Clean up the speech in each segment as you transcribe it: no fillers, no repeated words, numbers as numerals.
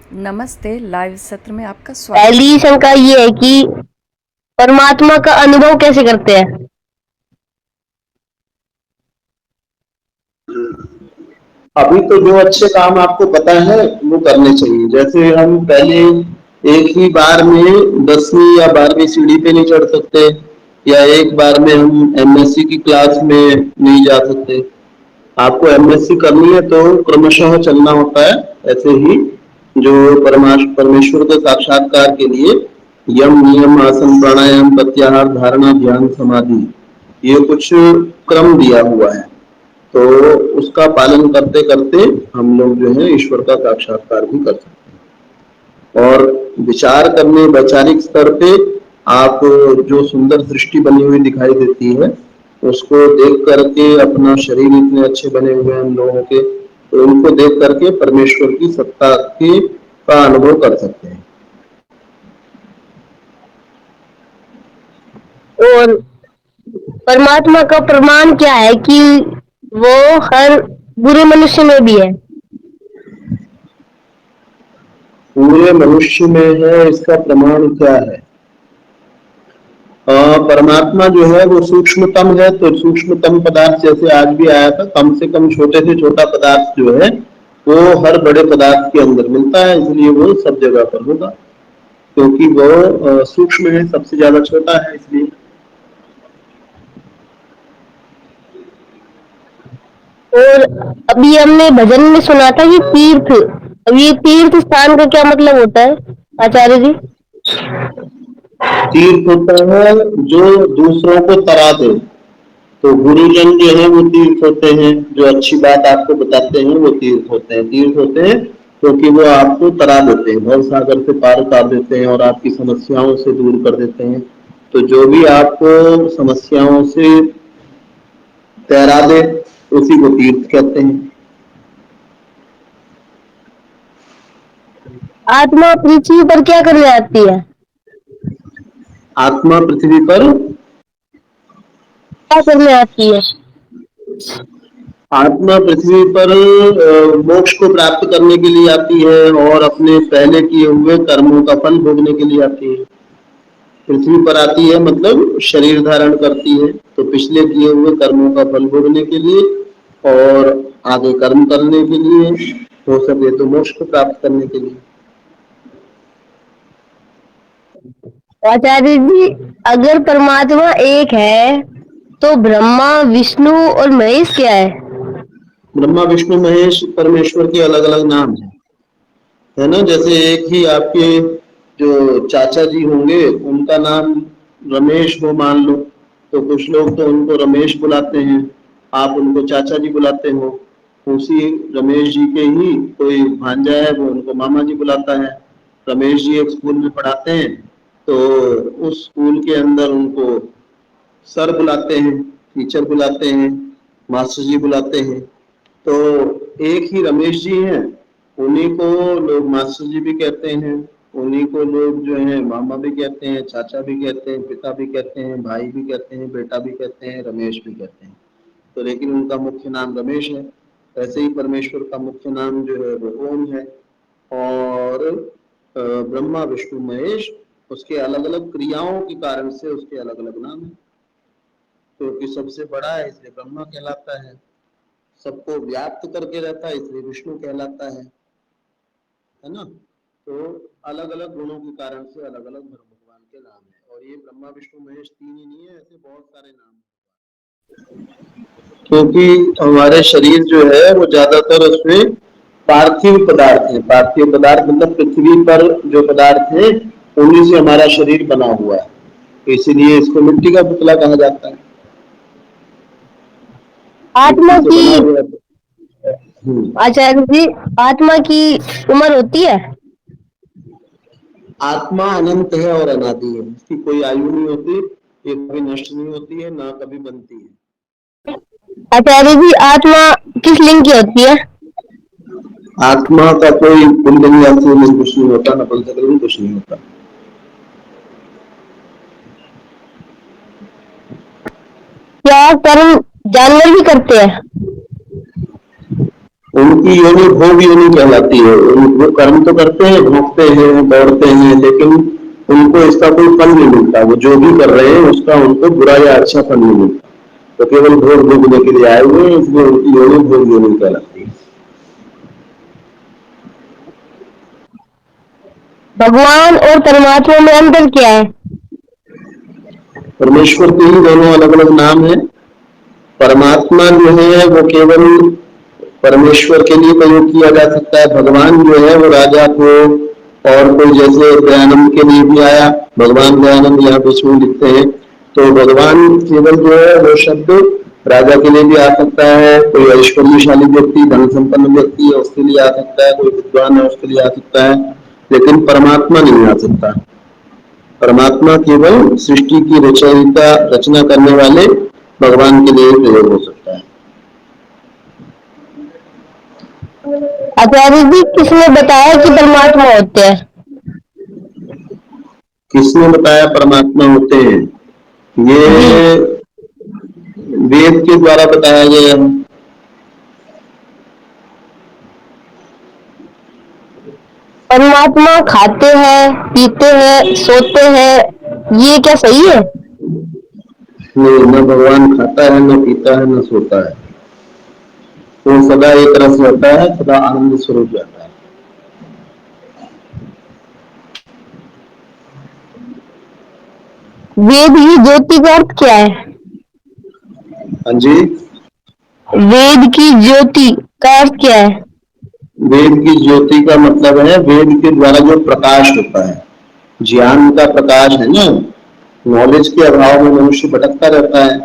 नमस्ते, लाइव सत्र में आपका स्वागत पहली है। शंका ये है कि परमात्मा का अनुभव कैसे करते हैं। अभी तो जो अच्छे काम आपको पता है वो करने चाहिए। जैसे हम पहले एक ही बार में 10वीं या 12वीं सीढ़ी पे नहीं चढ़ सकते, या एक बार में हम एमएससी की क्लास में नहीं जा सकते। आपको एमएससी करनी है तो क्रमशः चलना होता है। ऐसे ही जो परमेश्वर के साक्षात्कार के लिए यम नियम आसन प्राणायाम प्रत्याहार धारणा ध्यान समाधि, ये कुछ क्रम दिया हुआ है। तो उसका पालन करते करते हम लोग जो है ईश्वर का साक्षात्कार भी कर सकते हैं। और विचार करने वैचारिक स्तर पे आप जो सुंदर सृष्टि बनी हुई दिखाई देती है उसको देख करके, अपना शरीर इतने अच्छे बने हुए हैं हम लोगों के, तो उनको देख करके परमेश्वर की सत्ता की का अनुभव कर सकते हैं। और परमात्मा का प्रमाण क्या है कि वो हर बुरे मनुष्य में भी है। पूरे मनुष्य में है, इसका प्रमाण क्या है? परमात्मा जो है वो सूक्ष्मतम है, तो सूक्ष्मतम पदार्थ जैसे आज भी आया था, कम से कम छोटे से छोटा पदार्थ जो है वो हर बड़े पदार्थ के अंदर मिलता है, इसलिए वो सब जगह पर होगा, क्योंकि वो सूक्ष्म है, सबसे ज्यादा छोटा है इसलिए। और अभी हमने भजन में सुना था कि तीर्थ, अब ये तीर्थ स्थान का क्या मतलब होता है आचार्य जी। तीर्थ होता है जो दूसरों को तरा दे, तो गुरुजन जो है वो तीर्थ होते हैं। जो अच्छी बात आपको बताते हैं वो तीर्थ होते हैं। तीर्थ होते हैं क्योंकि वो आपको तरा देते हैं, भव सागर से पार उतार देते हैं और आपकी समस्याओं से दूर कर देते हैं। तो जो भी आपको समस्याओं से तैरा दे उसी को तीर्थ कहते हैं। आत्मा पृथ्वी पर क्या करने आती है। आत्मा पृथ्वी पर क्या करने आती है। आत्मा पृथ्वी पर मोक्ष को प्राप्त करने के लिए आती है और अपने पहले किए हुए कर्मों का फल भोगने के लिए आती है। पृथ्वी पर आती है मतलब शरीर धारण करती है, तो पिछले किए हुए कर्मों का फल भोगने के लिए और आगे कर्म करने के लिए, हो सके तो मोक्ष को प्राप्त करने के लिए। आचार्य जी, अगर परमात्मा एक है तो ब्रह्मा विष्णु और महेश क्या है। ब्रह्मा विष्णु महेश परमेश्वर के अलग अलग नाम है ना। जैसे एक ही आपके जो चाचा जी होंगे उनका नाम रमेश हो मान लो, तो कुछ लोग तो उनको रमेश बुलाते हैं, आप उनको चाचा जी बुलाते हो। उसी रमेश जी के ही कोई भांजा है वो उनको मामा जी बुलाता है। रमेश जी एक स्कूल में पढ़ाते हैं, तो उस स्कूल के अंदर उनको सर बुलाते हैं, टीचर बुलाते हैं, मास्टर जी बुलाते हैं। तो एक ही रमेश जी हैं, उन्हीं को लोग मास्टर जी भी कहते हैं, उन्हीं को लोग जो है मामा भी कहते हैं, चाचा भी कहते हैं, पिता भी कहते हैं, भाई भी कहते हैं, बेटा भी कहते हैं, रमेश भी कहते हैं। तो लेकिन उनका मुख्य नाम रमेश है। ऐसे ही परमेश्वर का मुख्य नाम जो है वो ओम है। और ब्रह्मा विष्णु महेश, उसके अलग अलग क्रियाओं के कारण से उसके अलग अलग नाम है। क्योंकि सबसे बड़ा है इसलिए ब्रह्मा कहलाता है, सबको व्याप्त करके रहता है इसलिए विष्णु कहलाता है ना। तो अलग अलग गुणों के कारण से अलग अलग भगवान के नाम है। और ये ब्रह्मा विष्णु महेश तीन ही नहीं है, ऐसे बहुत सारे नाम हैं। क्योंकि हमारे शरीर जो है वो ज्यादातर उसमें पार्थिव पदार्थ है। पार्थिव पदार्थ मतलब पृथ्वी पर जो पदार्थ है उन्हीं से हमारा शरीर बना हुआ है, तो इसीलिए इसको मिट्टी का पुतला कहा जाता है। आत्मा मिट्टी से की, बना हुआ है। आचार्य जी, आत्मा की उम्र होती है। आत्मा अनंत है और अनादि है, इसकी कोई आयु नहीं होती, ये कभी नष्ट नहीं होती है ना कभी बनती है। आचार्य जी, आत्मा किस लिंग की होती है। आत्मा का कोई पुल्लिंग या स्त्रीलिंग कुछ नहीं होता, नपुंसकलिंग कुछ नहीं होता। क्या कर्म जानवर भी करते हैं। उनकी योनि भोग योनि कहलाती है। वो कर्म तो करते हैं, भोगते हैं, दौड़ते हैं, लेकिन उनको इसका कोई फल नहीं मिलता। वो जो भी कर रहे हैं उसका उनको बुरा या अच्छा फल नहीं मिलता। तो केवल भोग भोगने के लिए आए हुए हैं, इसलिए उनकी योनि भोग योनि कहलाती है। भगवान और परमात्मा में अंतर क्या है? परमेश्वर के ही दोनों अलग अलग नाम है। परमात्मा जो है वो केवल परमेश्वर के लिए प्रयोग किया जा सकता है। भगवान जो है वो राजा को, और कोई जैसे दयानंद के लिए भी आया, भगवान दयानंद यहाँ बीच में लिखते हैं, तो भगवान केवल जो है वो शब्द राजा के लिए भी आ सकता है, कोई ऐश्वर्यशाली व्यक्ति, धन संपन्न व्यक्ति है उसके लिए आ सकता है, कोई विद्वान है उसके लिए आ सकता है, लेकिन परमात्मा नहीं आ सकता। परमात्मा केवल सृष्टि की रचयिता, रचना करने वाले भगवान के लिए प्रयोग हो सकता है। आचार्य जी, किसने बताया कि परमात्मा होते हैं? किसने बताया परमात्मा होते हैं? ये वेद के द्वारा बताया गया है। परमात्मा खाते हैं, पीते हैं, सोते हैं, ये क्या सही है? नहीं, न भगवान खाता है, न पीता है, न सोता है। वो सदा एक रस रहता है, सदा आनंद स्वरूप रहता है। वेद की ज्योति का अर्थ क्या है? हाँ जी। वेद की ज्योति का अर्थ क्या है? वेद की ज्योति का मतलब है वेद के द्वारा जो प्रकाश होता है, ज्ञान का प्रकाश है ना। नॉलेज के अभाव में मनुष्य भटकता रहता है,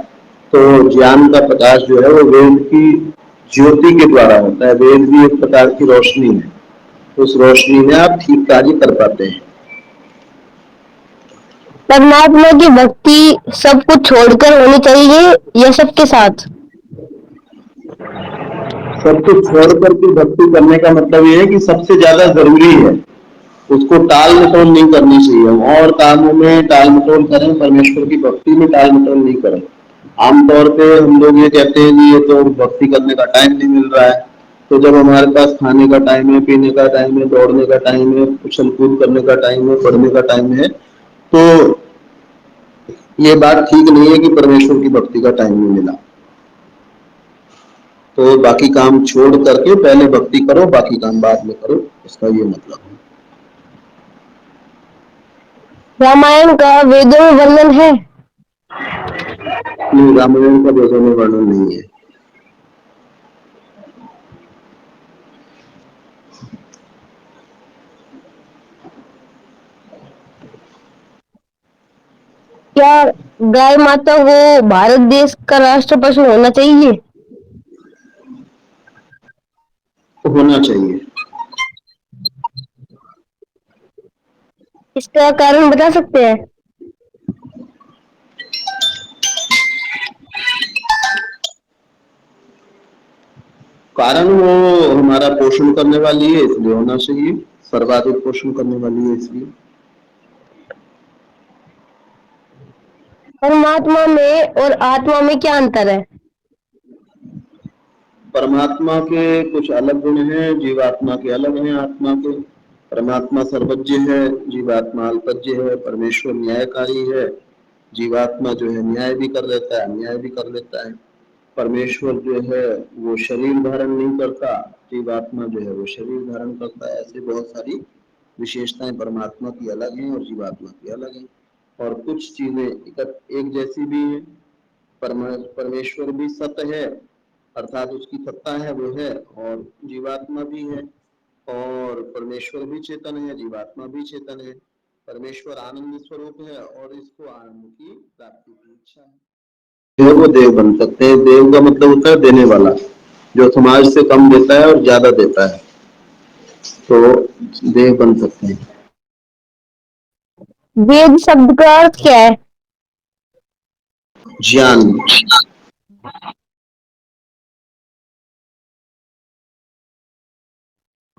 तो ज्ञान का प्रकाश जो है वो वेद की ज्योति के द्वारा होता है। वेद भी एक प्रकार की रोशनी है, उस रोशनी में आप ठीक कार्य कर पाते हैं। परमात्मा की भक्ति सब कुछ छोड़कर होनी चाहिए या सबके साथ? सब कुछ छोड़ करके भक्ति करने का मतलब ये है कि सबसे ज्यादा जरूरी है, उसको टाल मटोल नहीं करनी चाहिए। हम और कामों में टाल मटोल करें, परमेश्वर की भक्ति में टाल मटोल नहीं करें। आमतौर पे हम लोग ये कहते हैं कि ये तो भक्ति करने का टाइम नहीं मिल रहा है। तो जब हमारे पास खाने का टाइम है, पीने का टाइम है, दौड़ने का टाइम है, उछल कूद करने का टाइम है, पढ़ने का टाइम है, तो ये बात ठीक नहीं है कि परमेश्वर की भक्ति का टाइम नहीं मिला। तो बाकी काम छोड़ करके पहले भक्ति करो, बाकी काम बाद में करो, इसका ये मतलब है। रामायण का वेदों में वर्णन है? नहीं, रामायण का वेदों में वर्णन नहीं है। क्या गाय माता को भारत देश का राष्ट्र पशु होना चाहिए? होना चाहिए। इसका कारण बता सकते हैं? कारण वो हमारा पोषण करने वाली है, इसलिए होना चाहिए। सर्वाधिक पोषण करने वाली है इसलिए। परमात्मा में और आत्मा में क्या अंतर है? परमात्मा के कुछ अलग गुण हैं, जीवात्मा के अलग हैं आत्मा के। परमात्मा सर्वज्ञ है, जीवात्मा अल्पज्ञ है। परमेश्वर न्यायकारी है, जीवात्मा जो है न्याय भी कर लेता है, अन्याय भी कर लेता है। परमेश्वर जो है वो शरीर धारण नहीं करता, जीवात्मा जो है वो शरीर धारण करता है। ऐसे बहुत सारी विशेषताएं परमात्मा की अलग हैं और जीवात्मा की अलग हैं। और कुछ चीजें एक जैसी भी हैं। परमेश्वर भी सत्य है, अर्थात उसकी सत्ता है वो है, और जीवात्मा भी है। और परमेश्वर भी चेतन है, जीवात्मा भी चेतन है। परमेश्वर आनंद स्वरूप है और इसको आनंद की प्राप्ति की इच्छा है। वो देव बन सकते हैं। देव का मतलब होता है देने वाला, जो समाज से कम देता है और ज्यादा देता है, तो देव बन सकते हैं। वेद शब्द का अर्थ क्या है? ज्ञान।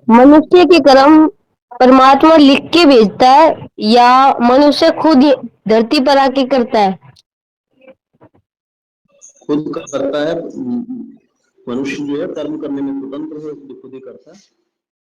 मनुष्य के कर्म परमात्मा लिख के भेजता है या मनुष्य खुद धरती पर आके करता है? खुद करता है, मनुष्य जो है कर्म करने में स्वतंत्र है, इसलिए खुद ही करता है।